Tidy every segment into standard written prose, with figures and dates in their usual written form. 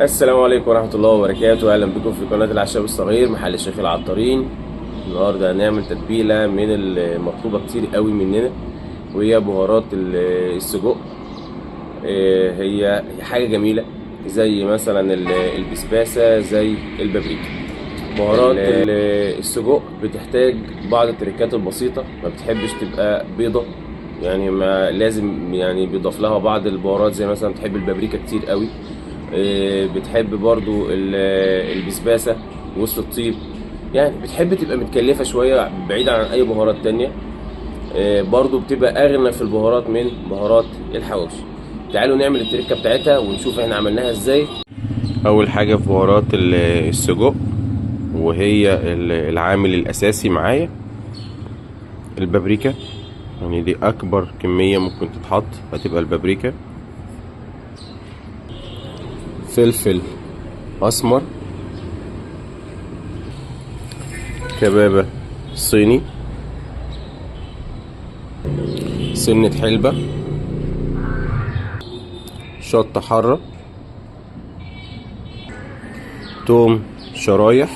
السلام عليكم ورحمة الله وبركاته. أهلا بكم في قناة العشاب الصغير محل الشيخ العطارين. النهاردة هنعمل تتبيلة من المطلوبة كتير قوي مننا، وهي بهارات السجق. هي حاجة جميلة زي مثلا البسباسة، زي البابريكا. بهارات السجق بتحتاج بعض التركات البسيطة، ما بتحبش تبقى بيضة، يعني ما لازم يعني بيضاف لها بعض البهارات، زي مثلا بتحب البابريكا كتير قوي، بتحب برضو البسباسة وسط الطيب، يعني بتحب تبقى متكلفة شوية بعيدا عن أي بهارات تانية. برضو بتبقى أغنى في البهارات من بهارات الحواوشي. تعالوا نعمل التركة بتاعتها ونشوف احنا عملناها ازاي. أول حاجة في بهارات السجق، وهي العامل الأساسي معايا البابريكا، يعني دي أكبر كمية ممكن تتحط هتبقى البابريكا. فلفل أسمر، كبابة صيني، سنة حلبة، شطة حارة، توم شرايح،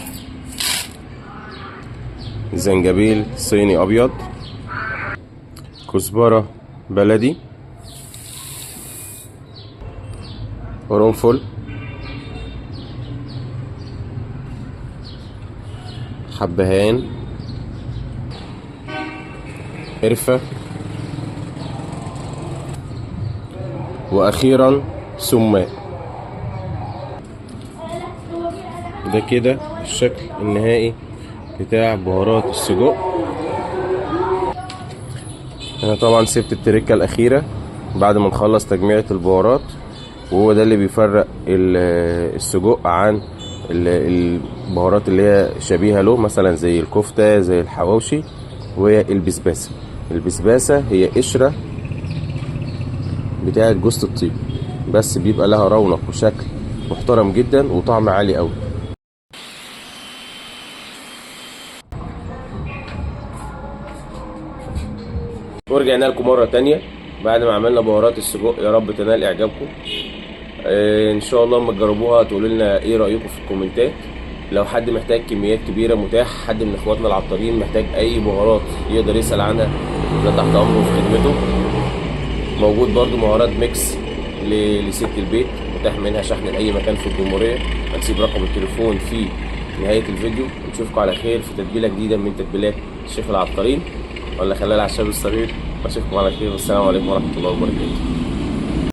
زنجبيل صيني أبيض، كزبرة بلدي، قرنفل، حبهان، قرفة، وأخيرا سمان. ده كده الشكل النهائي بتاع بهارات السجق. انا طبعا سبت التركة الأخيرة بعد ما نخلص تجميعة البهارات، وهو ده اللي بيفرق السجق عن البهارات اللي هي شبيهة له، مثلا زي الكفتة، زي الحواوشي، وهي البسباسة. البسباسة هي قشرة بتاعة جوز الطيب، بس بيبقى لها رونق وشكل محترم جدا وطعم عالي قوي. ورجعنا لكم مرة تانية بعد ما عملنا بهارات السجق. يا رب تنال اعجابكم. ان شاء الله لما تجربوها تقولوا لنا ايه رايكم في الكومنتات. لو حد محتاج كميات كبيره متاح، حد من اخواتنا العطارين محتاج اي بهارات يقدر يسال عنها، ده تحت امره في خدمته. موجود برضو بهارات ميكس لست البيت، متاح منها شحن لاي مكان في الجمهوريه. هنسيب رقم التليفون في نهايه الفيديو. نشوفكم على خير في تتبيله جديده من تتبيلات الشيخ العطارين، ولا خلال العشاب الصغير. واشوفكم على خير، والسلام عليكم ورحمه الله وبركاته.